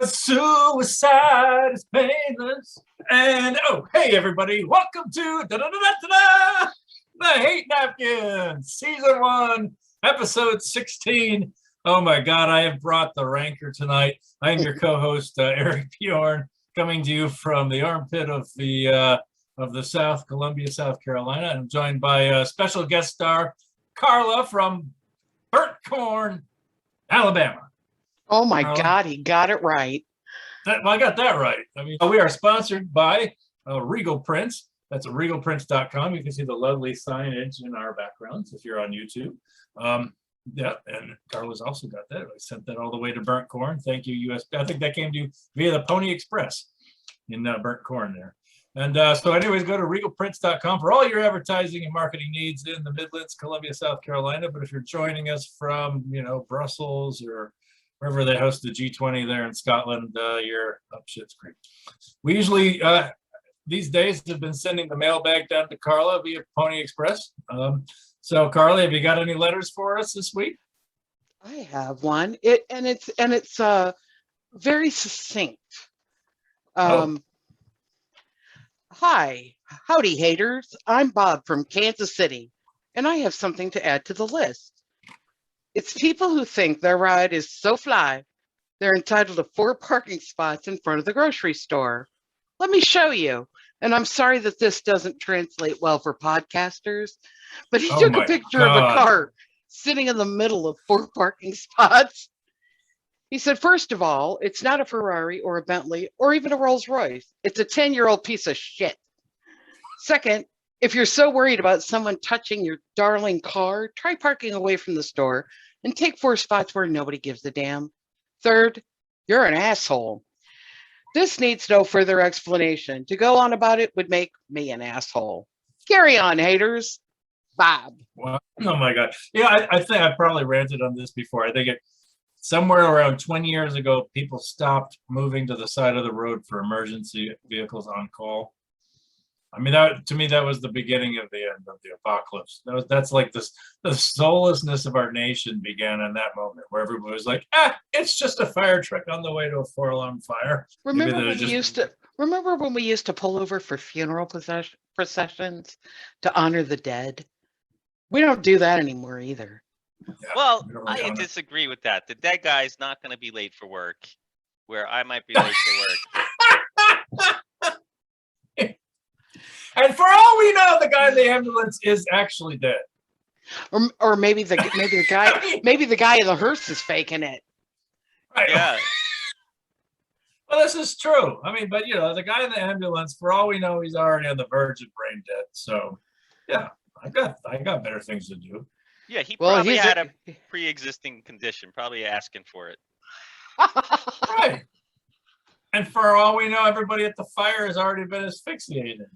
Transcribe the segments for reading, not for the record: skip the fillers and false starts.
Suicide is painless. And oh, hey everybody, welcome to the Hate Napkin, Season 1, Episode 16. Oh my God, I have brought the rancor tonight. I am your co-host, Arik Bjorn, coming to you from the armpit of the South, Columbia, South Carolina. I'm joined by a special guest star, Carla from Burnt Korn, Alabama. Oh my God, he got it right. I got that right. I mean, we are sponsored by Regal Prints. That's at regalprints.com. You can see the lovely signage in our backgrounds if you're on YouTube. Yeah, and Carla's also got that. I sent that all the way to Burnt Korn. Thank you, US. I think that came to you via the Pony Express in Burnt Korn there. And so anyways, go to regalprints.com for all your advertising and marketing needs in the Midlands, Columbia, South Carolina. But if you're joining us from, Brussels or wherever they host the G20 there in Scotland, you're up shit's creek. We usually, these days, have been sending the mailbag down to Carla via Pony Express. So, Carla, have you got any letters for us this week? I have one. It's very succinct. Hi, howdy haters. I'm Bob from Kansas City, and I have something to add to the list. It's people who think their ride is so fly, they're entitled to 4 parking spots in front of the grocery store. Let me show you. And I'm sorry that this doesn't translate well for podcasters, but he took a picture of a car sitting in the middle of 4 parking spots. He said, first of all, it's not a Ferrari or a Bentley or even a Rolls Royce. It's a 10-year-old piece of shit. Second, if you're so worried about someone touching your darling car, try parking away from the store and take 4 spots where nobody gives a damn. Third, you're an asshole. This needs no further explanation. To go on about it would make me an asshole. Carry on, haters. Bob. Wow. Oh my God. Yeah, I think I probably ranted on this before. I think somewhere around 20 years ago, people stopped moving to the side of the road for emergency vehicles on call. I mean, to me, that was the beginning of the end of the apocalypse. That's like the soullessness of our nation began in that moment, where everybody was like, it's just a fire truck on the way to a 4-alarm fire. Remember when we used to pull over for funeral processions to honor the dead? We don't do that anymore either. Yeah, well, I disagree with that. The dead guy's not going to be late for work, where I might be late for work. And for all we know, the guy in the ambulance is actually dead. Or maybe the guy in the hearse is faking it. Right. Yeah. Well, this is true. I mean, but the guy in the ambulance, for all we know, he's already on the verge of brain dead. So, yeah, I got better things to do. Yeah, he probably had a pre-existing condition, probably asking for it. Right. And for all we know, everybody at the fire has already been asphyxiated.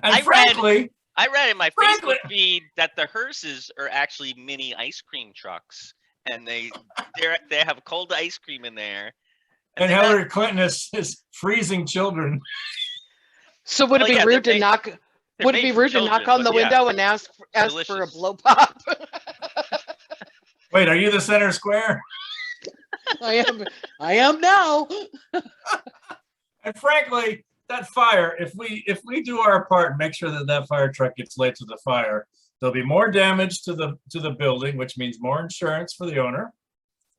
And I read in my Facebook feed that the hearses are actually mini ice cream trucks, and they have cold ice cream in there. And Hillary Clinton is freezing children. So would it be rude to knock? Would it be rude to knock on the window and ask for a blow pop? Wait, are you the center square? I am now. And frankly, that fire, if we do our part and make sure that fire truck gets late to the fire, there'll be more damage to the building, which means more insurance for the owner,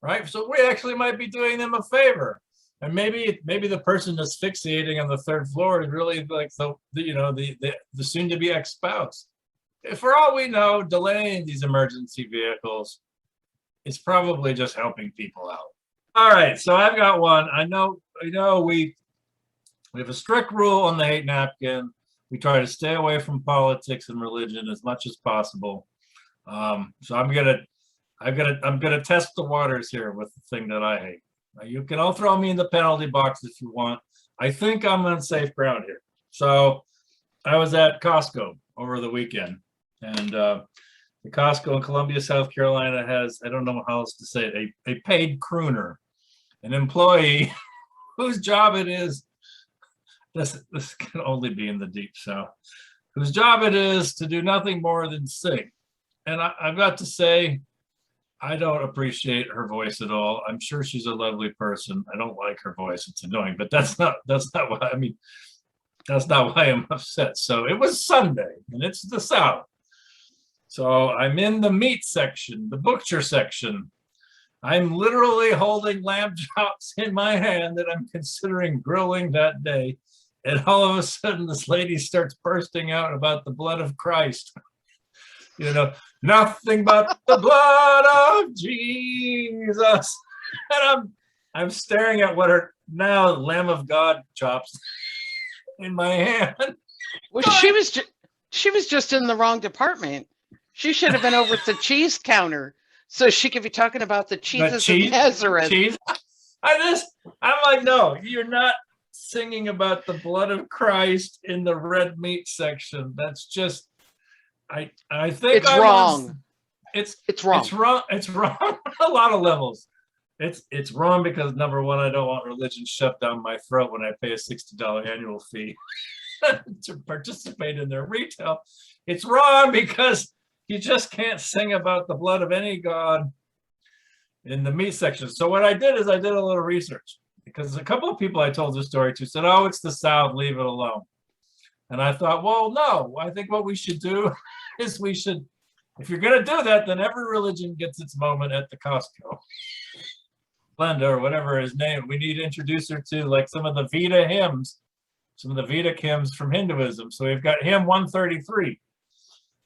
right? So we actually might be doing them a favor. And maybe the person asphyxiating on the 3rd floor is really like the soon-to-be ex-spouse. For all we know, delaying these emergency vehicles is probably just helping people out. All right, so I've got one. I know we have a strict rule on the hate napkin. We try to stay away from politics and religion as much as possible. So I'm gonna test the waters here with the thing that I hate. Now, you can all throw me in the penalty box if you want. I think I'm on safe ground here. So I was at Costco over the weekend, and the Costco in Columbia, South Carolina has, I don't know how else to say it, a paid crooner, an employee whose job it is, this can only be in the deep south, whose job it is to do nothing more than sing. And I've got to say, I don't appreciate her voice at all. I'm sure she's a lovely person. I don't like her voice. It's annoying, but that's not why, I mean, that's not why I'm upset. So it was Sunday and it's the South. So I'm in the meat section, the butcher section. I'm literally holding lamb chops in my hand that I'm considering grilling that day. And all of a sudden, this lady starts bursting out about the blood of Christ. You know, nothing but the blood of Jesus. And I'm staring at what are now Lamb of God chops in my hand. Well, she was just in the wrong department. She should have been over at the cheese counter so she could be talking about the cheeses of Nazareth. Cheese. I'm like, no, you're not singing about the blood of Christ in the red meat section. That's just, I think It's wrong. It's wrong. It's wrong. It's wrong on a lot of levels. It's wrong because number one, I don't want religion shoved down my throat when I pay a $60 annual fee to participate in their retail. It's wrong because you just can't sing about the blood of any god in the meat section. So what I did is I did a little research because a couple of people I told this story to said, oh, it's the South, leave it alone. And I thought, well, no, I think what we should do is if you're going to do that, then every religion gets its moment at the Costco. Glenda, or whatever his name, we need to introduce her to like some of the Veda hymns, some of the Vedic hymns from Hinduism. So we've got hymn 133.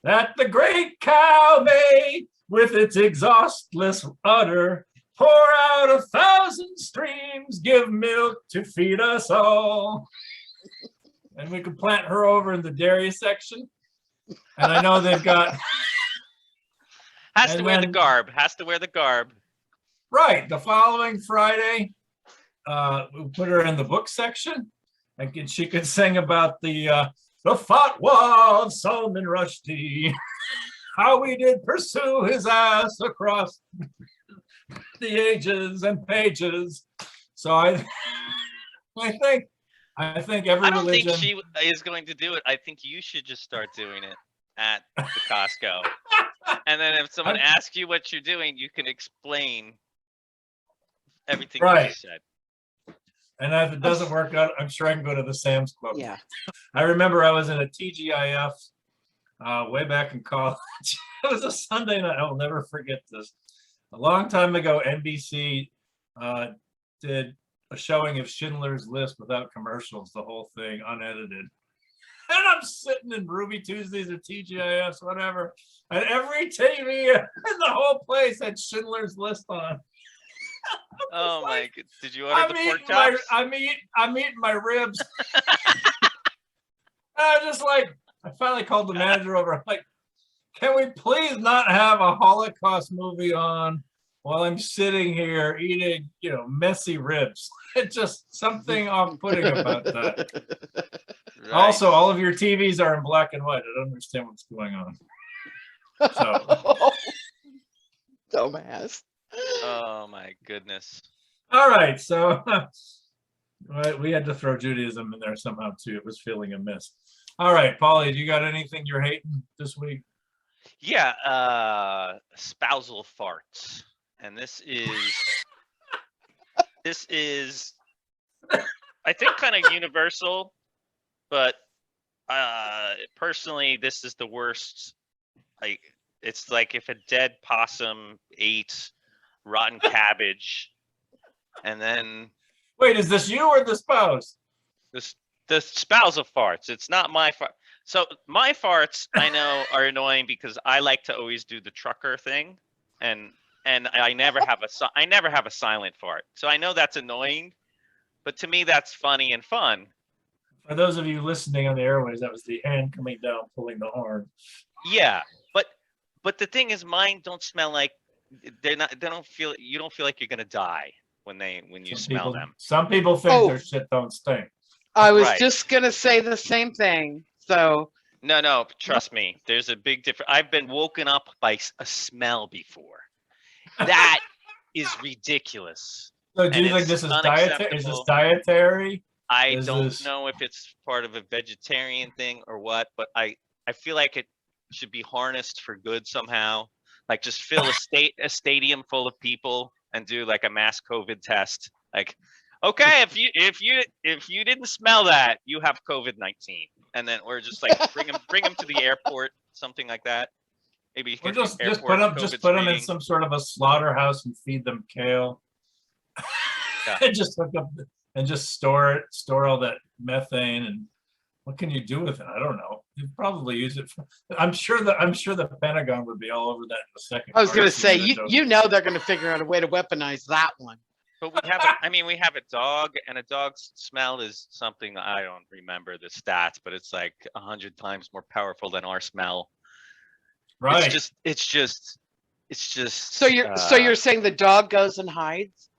That the great cow may, with its exhaustless udder, pour out 1,000 streams, give milk to feed us all. And we could plant her over in the dairy section. And I know they've got... Has to wear the garb. Right. The following Friday, we put her in the book section. And she could sing about the fatwah of Salman Rushdie, how we did pursue his ass across the ages and pages. So I think every I don't religion... think she is going to do it. I think you should just start doing it at the Costco. And then if someone asks you what you're doing, you can explain everything you just said. And if it doesn't work out, I'm sure I can go to the Sam's Club. Yeah. I remember I was in a TGIF way back in college. It was a Sunday night. I will never forget this. A long time ago, NBC did a showing of Schindler's List without commercials, the whole thing unedited. And I'm sitting in Ruby Tuesdays or TGIFs, whatever. And every TV in the whole place had Schindler's List on. Oh my god! Did you order the pork chops? I'm eating my ribs. I just like, I finally called the manager over. I'm like, can we please not have a Holocaust movie on while I'm sitting here eating, messy ribs? It's just something off-putting about that. Right. Also, all of your TVs are in black and white. I don't understand what's going on. So, dumbass. Oh my goodness. All right, so we had to throw Judaism in there somehow too. It was feeling amiss. All right, Pauly, do you got anything you're hating this week? Yeah, spousal farts. And this is I think kind of universal, but personally this is the worst. It's like if a dead possum ate rotten cabbage, and then wait, is this you or the spouse? The spousal farts. It's not my fart. So my farts I know are annoying because I like to always do the trucker thing, and I never have a silent fart. So I know that's annoying, but to me that's funny and fun. For those of you listening on the airways, that was the hand coming down pulling the horn. Yeah, but the thing is, mine don't smell like you don't feel like you're gonna die when you smell them. Some people think their shit don't stink. I was just gonna say the same thing. So no, trust me. There's a big difference. I've been woken up by a smell before. That is ridiculous. So do you think this is dietary? Is this dietary? I don't know if it's part of a vegetarian thing or what, but I feel like it should be harnessed for good somehow. Like just fill a stadium full of people and do like a mass COVID test. Like, okay, if you didn't smell that, you have COVID-19, and then we're just like bring them to the airport, something like that. Maybe you Or can just airport put COVID them in screening. some sort of a slaughterhouse and feed them kale. Yeah. And just hook up and just store all that methane. And what can you do with it? I don't know. You probably use it for, I'm sure the Pentagon would be all over that in a second. I was going to say, Arson, you know they're going to figure out a way to weaponize that one. But we have a dog, and a dog's smell is something, I don't remember the stats, but it's like 100 times more powerful than our smell. right? It's just. So you're saying the dog goes and hides?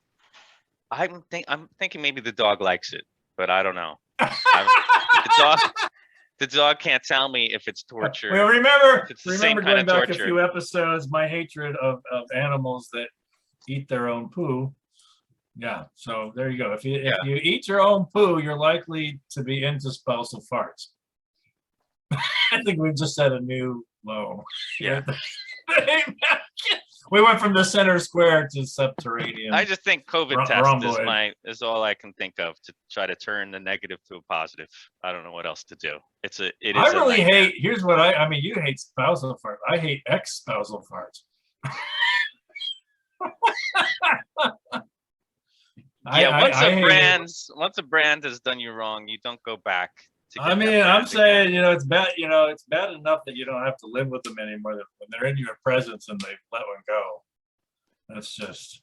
I'm thinking maybe the dog likes it, but I don't know. The dog can't tell me if it's torture. Well, remember It's the same kind going of back a torture. few episodes, my hatred of animals that eat their own poo. Yeah, so there you go. If you eat your own poo, you're likely to be into spousal farts. I think we've just set a new low. Yeah. We went from the center square to subterranean. I just think COVID test rhomboid. is all I can think of to try to turn the negative to a positive. I don't know what else to do. I really hate. Here's what I mean. You hate spousal farts. I hate ex-spousal farts. Once a brand has done you wrong, you don't go back. I mean, I'm saying, it's bad. It's bad enough that you don't have to live with them anymore. That when they're in your presence and they let one go, that's just,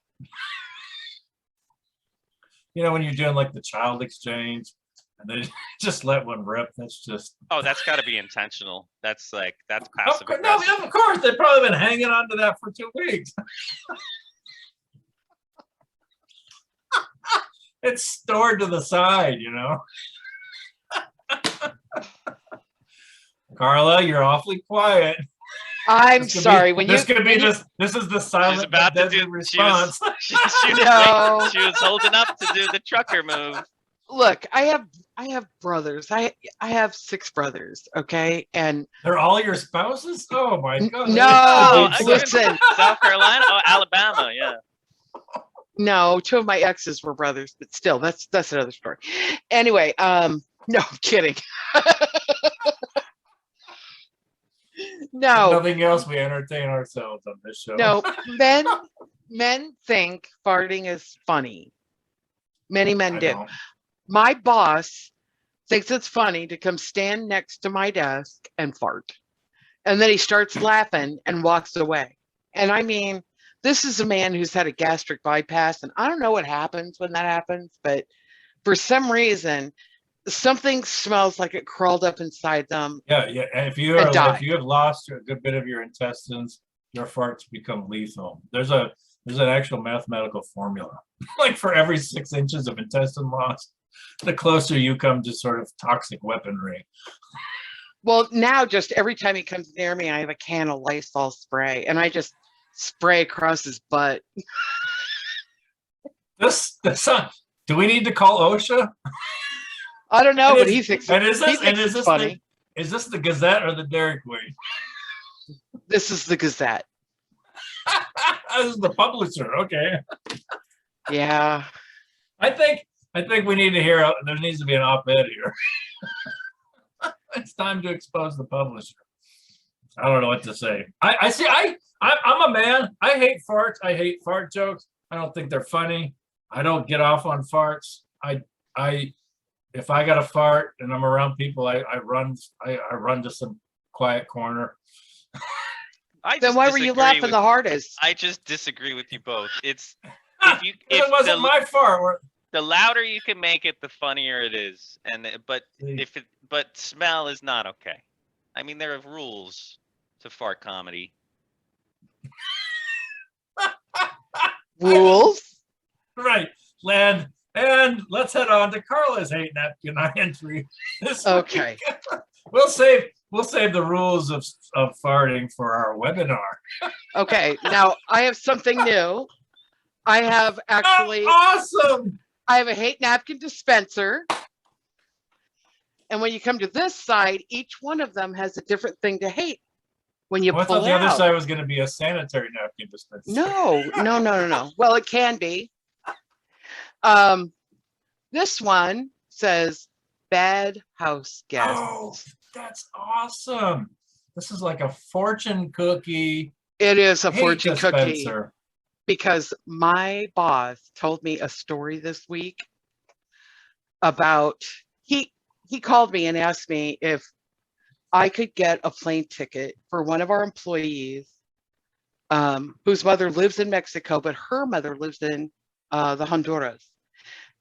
when you're doing like the child exchange and they just let one rip. That's just. Oh, that's got to be intentional. That's passive aggressive. No, of course they've probably been hanging on to that for 2 weeks. It's stored to the side, Carla, you're awfully quiet. I'm sorry. This is the silent She's about to do response. She was holding up to do the trucker move. Look, I have brothers. I have 6 brothers. Okay, and they're all your spouses. Oh my God! No, listen. South Carolina, Alabama, yeah. No, 2 of my exes were brothers, but still, that's another story. Anyway, no, I'm kidding. No. Nothing else. We entertain ourselves on this show. No, men think farting is funny. Many men do. Don't. My boss thinks it's funny to come stand next to my desk and fart. And then he starts laughing and walks away. And I mean, this is a man who's had a gastric bypass, and I don't know what happens when that happens, but for some reason, something smells like it crawled up inside them. Yeah. If you have lost a good bit of your intestines, your farts become lethal. There's an actual mathematical formula. Like for every 6 inches of intestine loss, the closer you come to sort of toxic weaponry. Well, now just every time he comes near me, I have a can of Lysol spray, and I just spray across his butt. Do we need to call OSHA? I don't know, but he thinks it's funny. Is this the Gazette or the Dairy Queen? This is the Gazette. This is the publisher. Okay. Yeah. I think we need to hear. There needs to be an op-ed here. It's time to expose the publisher. I don't know what to say. I'm a man. I hate farts. I hate fart jokes. I don't think they're funny. I don't get off on farts. If I got a fart and I'm around people, I run to some quiet corner. Then why were you laughing the hardest? I just disagree with you both. It wasn't my fart. The louder you can make it, the funnier it is. But smell is not okay. I mean, there are rules to fart comedy. Rules? Right. And let's head on to Carla's hate napkin entry. Okay. We'll save the rules of farting for our webinar. Okay. Now I have something new. I have actually awesome. I have a hate napkin dispenser. And when you come to this side, each one of them has a different thing to hate. when you Oh, I pull thought it the other out. side was going to be a sanitary napkin dispenser. No. Well, it can be. This one says bad house guests. Oh, that's awesome. This is like a fortune cookie It is a hate fortune cookie dispenser. because my boss told me a story this week about he called me and asked me if I could get a plane ticket for one of our employees whose mother lives in Mexico, but her mother lives in the Honduras.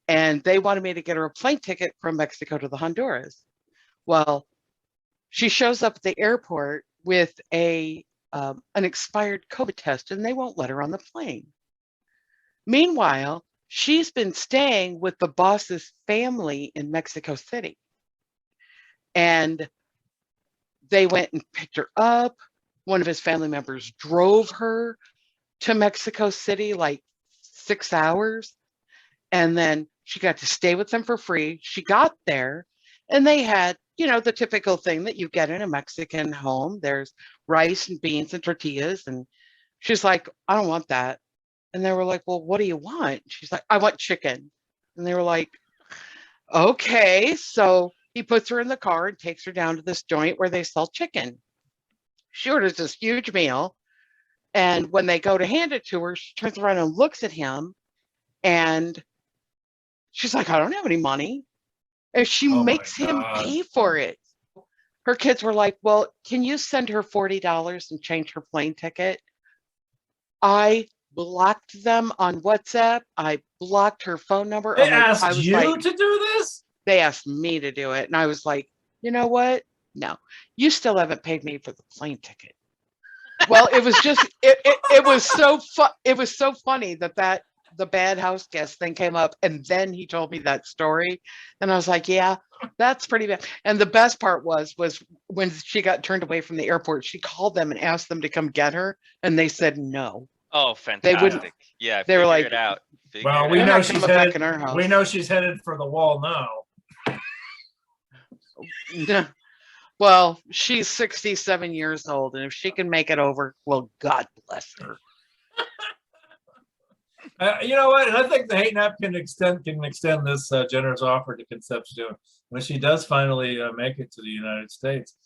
And they wanted me to get her a plane ticket from Mexico to the Honduras. Well, she shows up at the airport with an expired COVID test, and they won't let her on the plane. Meanwhile, she's been staying with the boss's family in Mexico City. And they went and picked her up. One of his family members drove her to Mexico City, like 6 hours. And then she got to stay with them for free. She got there and they had, the typical thing that you get in a Mexican home. There's rice and beans and tortillas. And she's like, I don't want that. And they were like, well, what do you want? She's like, I want chicken. And they were like, okay. So he puts her in the car and takes her down to this joint where they sell chicken. She orders this huge meal. And when they go to hand it to her, she turns around and looks at him. And she's like, I don't have any money. And she makes him pay for it. Her kids were like, well, can you send her $40 and change her plane ticket? I blocked them on WhatsApp. I blocked her phone number. They asked you to do this? They asked me to do it. And I was like, you know what? No, you still haven't paid me for the plane ticket. Well, it was just, it was so funny that the bad house guest thing came up, and then he told me that story, and I was like, yeah, that's pretty bad. And the best part was when she got turned away from the airport, she called them and asked them to come get her, and they said no. Oh, fantastic! They wouldn't. Yeah, they were like, it out. Well, we know she's headed. We know she's headed for the wall now. Well, she's 67 years old, and if she can make it over, well, God bless her. You know what? And I think the hate napkin can extend this generous offer to Concepcion when she does finally make it to the United States.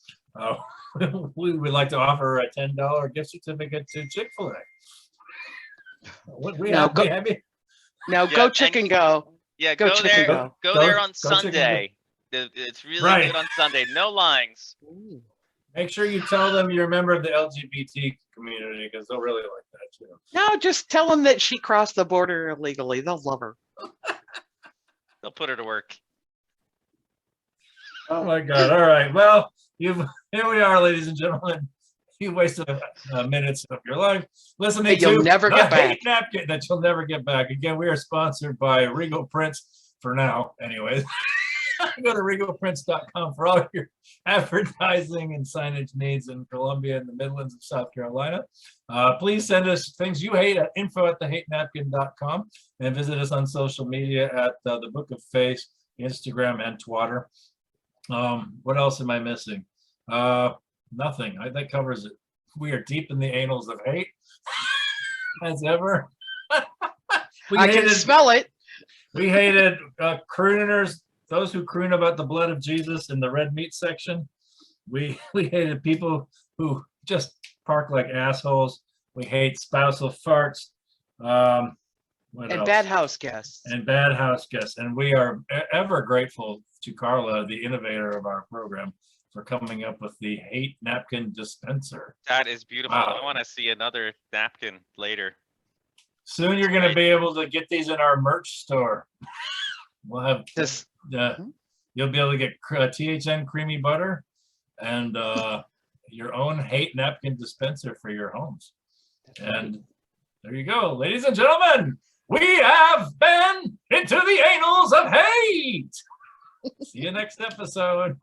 We would like to offer her a $10 gift certificate to Chick-fil-A. Go chicken go. Yeah, go there. Go there on Sunday. It's really good on Sunday. No lines. Ooh. Make sure you tell them you're a member of the LGBT community because they'll really like that too. No, just tell them that she crossed the border illegally. They'll love her. They'll put her to work. Oh my God! All right. Well, here we are, ladies and gentlemen. You wasted minutes of your life listening that you'll to never get back. Hate Napkin that you'll never get back. Again, we are sponsored by Regal Prints for now. Anyways. Go to regalprints.com for all your advertising and signage needs in Columbia and the Midlands of South Carolina. Please send us things you hate at info@thehatenapkin.com and visit us on social media at the Book of Face, Instagram, and Twitter. What else am I missing? Nothing. That covers it. We are deep in the annals of hate as ever. I can smell it. We hated crooners. Those who croon about the blood of Jesus in the red meat section. We hated people who just park like assholes. We hate spousal farts. What else? Bad house guests. And bad house guests. And we are ever grateful to Carla, the innovator of our program, for coming up with the hate napkin dispenser. That is beautiful. Wow. I want to see another napkin later. Soon you're going to be able to get these in our merch store. We'll have this. You'll be able to get THN creamy butter and your own hate napkin dispenser for your homes. And there you go, ladies and gentlemen. We have been into the annals of hate. See you next episode.